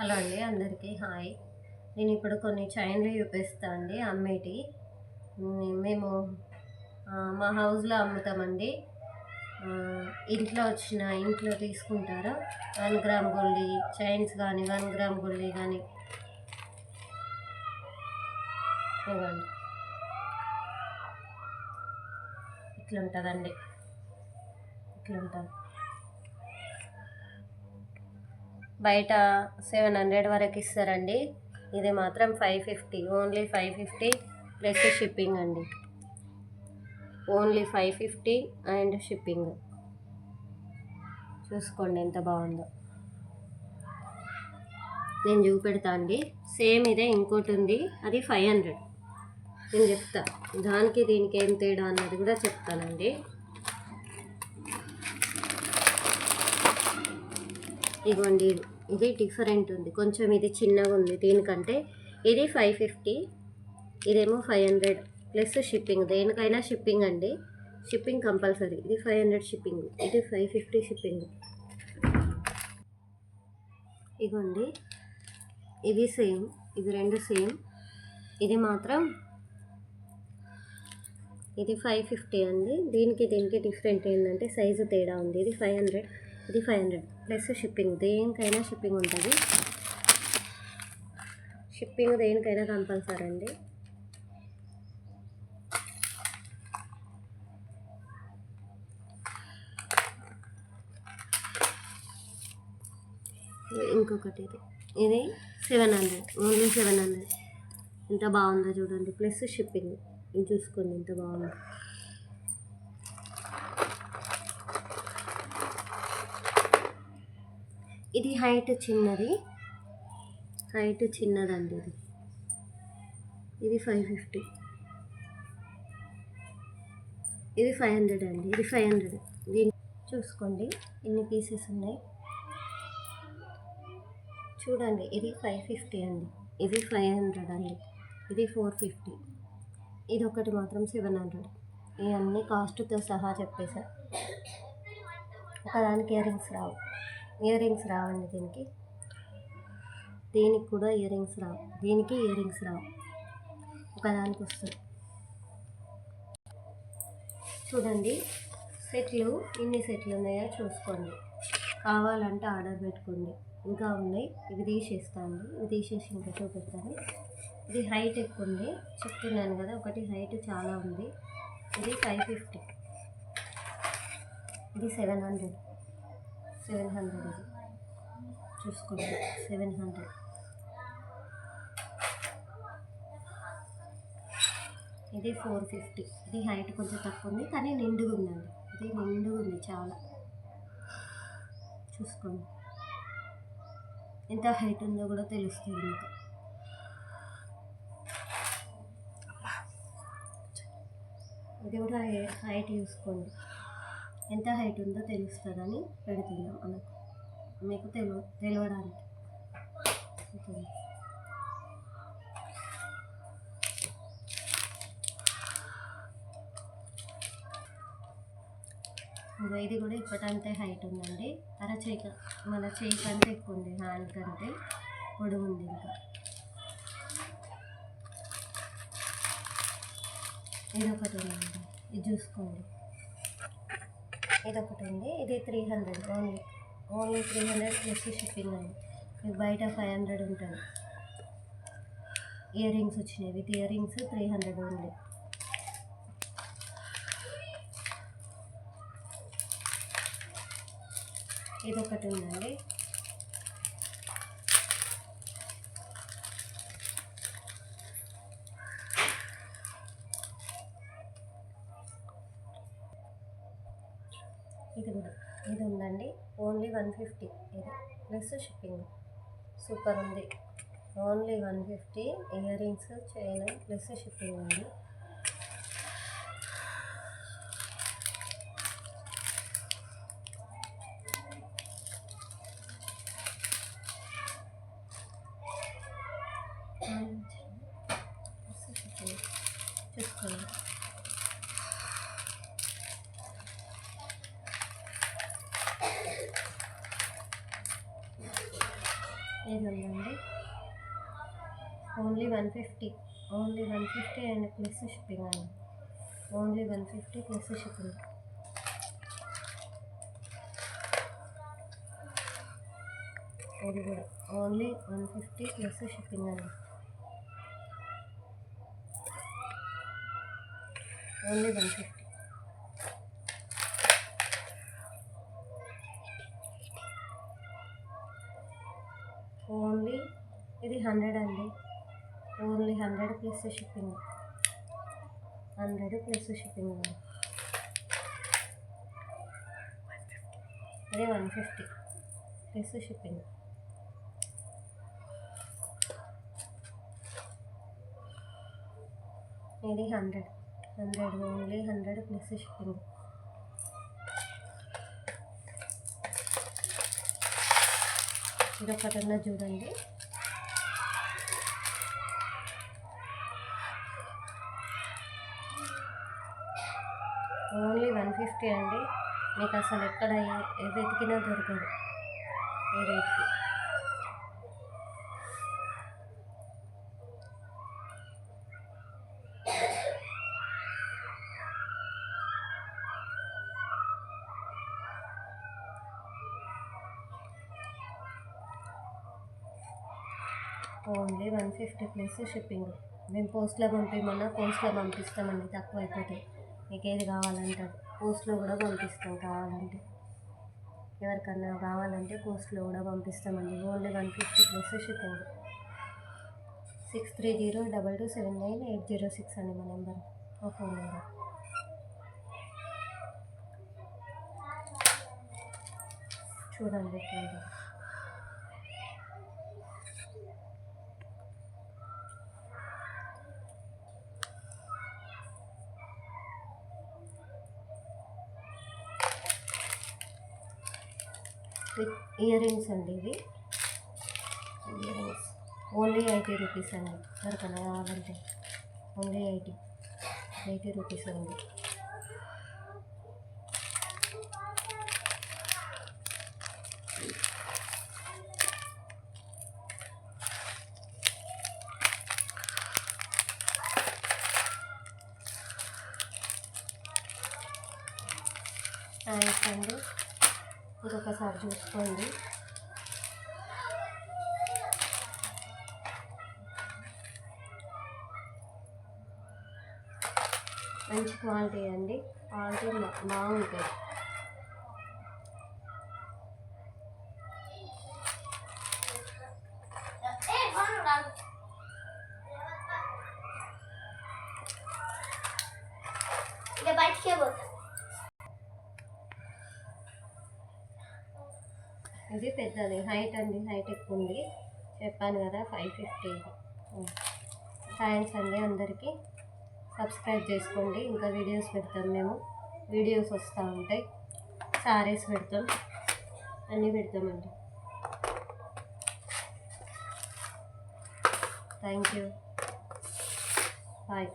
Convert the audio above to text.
Hello అండి, అందరికీ hi. నేను ఇప్పుడు కొన్ని చైన్లు చూపిస్తాను అండి అమ్మేటి. మేము మా హౌస్లో అమ్ముతామండి. ఇంట్లో తీసుకుంటారు. 1 గ్రామ్ గోల్డ్ చైన్స్ కానీ 1 గ్రామ్ గోల్డ్ కానీ ఇవ్వండి. ఇట్లా ఉంటుందండి, ఇట్లా ఉంటుంది. బయట 700 వరకు ఇస్తారండి. ఇది మాత్రం 550, ఓన్లీ 550 ప్లస్ షిప్పింగ్ అండి. Only 550 and shipping. చూసుకోండి ఎంత బాగుందో. నేను చూపెడతా అండి. సేమ్ ఇదే ఇంకోటి ఉంది, అది 500. నేను చెప్తా దానికి దీనికి ఏం తేడా అన్నది కూడా చెప్తానండి. ఇదిగోండి, ఇది డిఫరెంట్ ఉంది కొంచెం. ఇది చిన్నగా ఉంది దీనికంటే. ఇది 550, ఇదేమో 500 ప్లస్ షిప్పింగ్. దేనికైనా షిప్పింగ్ అండి, షిప్పింగ్ కంపల్సరీ. ఇది 500 షిప్పింగ్, ఇది 550 షిప్పింగ్. ఇదిగోండి, ఇది సేమ్, ఇది రెండు సేమ్. ఇది మాత్రం ఇది 550 అండి. దీనికి డిఫరెంట్ ఏంటంటే సైజు తేడా ఉంది. ఇది 500, ఇది 500 ప్లస్ షిప్పింగ్. దేనికైనా షిప్పింగ్ ఉంటుంది. షిప్పింగ్ దేనికైనా కంపల్సరీ అండి. ఇంకొకటి ఇది 700, ఓన్లీ 700. ఎంత బాగుందో చూడండి, ప్లస్ షిప్పింగ్. ఇది చూసుకోండి ఎంత బాగుందో. ఇది హైట్ చిన్నదండి. ఇది 550, ఇది 500 అండి. ఇది 500. దీన్ని చూసుకోండి ఎన్ని పీసెస్ ఉన్నాయి చూడండి. ఇది 550 అండి, ఇది 500 అండి, ఇది 450. ఇది ఒకటి మాత్రం 700. ఇవన్నీ కాస్ట్తో సహా చెప్పేసా. ఒకదానికి ఇయర్ రింగ్స్ రావండి. దీనికి కూడా ఇయర్ రింగ్స్ రావు. దీనికి ఇయర్ రింగ్స్ రావు, ఒకదానికి వస్తుంది. చూడండి సెట్లు, ఎన్ని సెట్లు ఉన్నాయో చూసుకోండి. కావాలంటే ఆర్డర్ పెట్టుకోండి. ఇంకా ఉన్నాయి, ఇవి తీసేస్తాను. ఇవి తీసేసి ఇంకా చూపిస్తాను. ఇది హైట్ ఎక్కువ ఉంది చెప్తున్నాను కదా, ఒకటి హైట్ చాలా ఉంది. ఇది 550, ఇది 700. ఇది చూసుకోండి 700. ఇది 450. ఇది హైట్ కొంచెం తక్కువ ఉంది కానీ నిండుగా ఉందండి. ఇది నిండుగా ఉంది చాలా. చూసుకోండి ఎంత హైట్ ఉందో కూడా తెలుస్తుంది మీకు. ఇది కూడా హైట్ చూసుకోండి, ఎంత హైట్ ఉందో తెలుస్తుందని పెడుతున్నాం మీకు తెలియడానికి. ఇది కూడా ఇప్పటంతే హైట్ ఉందండి. మన చేయి కంటే ఎక్కువ ఉంది, హ్యాండ్ కంటే పొడవు ఉంది. ఇంకా ఇదొకటి ఉందండి, ఇది చూసుకోండి. ఇదొకటి ఉంది, ఇది 300. ఓన్లీ 300 ప్లస్ షిప్పింగ్ అండి. మీకు బయట 500 ఉంటుంది. ఇయర్ రింగ్స్ వచ్చినాయి, విత్ ఇయర్ రింగ్స్ 300 ఉంది. ఇదొకటి ఉందండి. ఇది ఉందండి, ఓన్లీ 150. ఇది ప్లస్ షిప్పింగ్. సూపర్ ఉంది. Only 150 ear rings, chain plus shipping ఉంది. చూసుకోండి ఇది ఉందండి, only 150, only 150 and plus shipping అండి, ఓన్లీ 150 ప్లస్ షిప్పింగ్. ఇది కూడా ఓన్లీ 150 ప్లస్ షిప్పింగ్ అండి, ఓన్లీ 150. ఓన్లీ ఇది 100 అండి, only 100 plus shipping, 100 plus shipping అండి. ఇది 150 ప్లస్ షిప్పింగ్. ఇది 100 ఓన్లీ 100 ప్లస్ షిప్పింగ్. ఇది ఒకటి ఉన్నది చూడండి, ఓన్లీ 150 అండి. మీకు అసలు ఎక్కడ వెతికినా దొరకదు ఈ రేట్కి. Only 150 plus shipping. మేము పోస్ట్లో పంపించమన్నా పోస్ట్లో పంపిస్తామండి, తక్కువ అయిపోతాయి. మీకు ఏది కావాలంటే పోస్ట్లో కూడా పంపిస్తాం, కావాలంటే ఎవరికన్నా కావాలంటే పోస్ట్లో కూడా పంపిస్తామండి. Only 150 plus shipping. 6302279806 అండి మా నెంబర్, మా ఫోన్ నెంబర్. చూడండి ఇయర్ రింగ్స్ అండి, ఇవి ఇయర్ రింగ్స్ ఓన్లీ 80 రూపీస్ అండి. ఎవరికైనా కావాలంటే ఓన్లీ 80 రూపీస్ అండి. థ్యాంక్స్ అండి. ఇంకొకసారి చూసుకోండి. మంచి క్వాలిటీ అండి, క్వాలిటీ బాగుంటుంది. ఇది పెద్దది హైట్ అండి, హైట్ ఎక్కువ ఉంది, చెప్పాను కదా 550. థ్యాంక్స్ అండి అందరికీ. సబ్స్క్రైబ్ చేసుకోండి, ఇంకా వీడియోస్ పెడతాం మేము, వీడియోస్ వస్తూ ఉంటాయి, సారీస్ పెడతాం, అన్నీ పెడతామండి. Thank you, bye.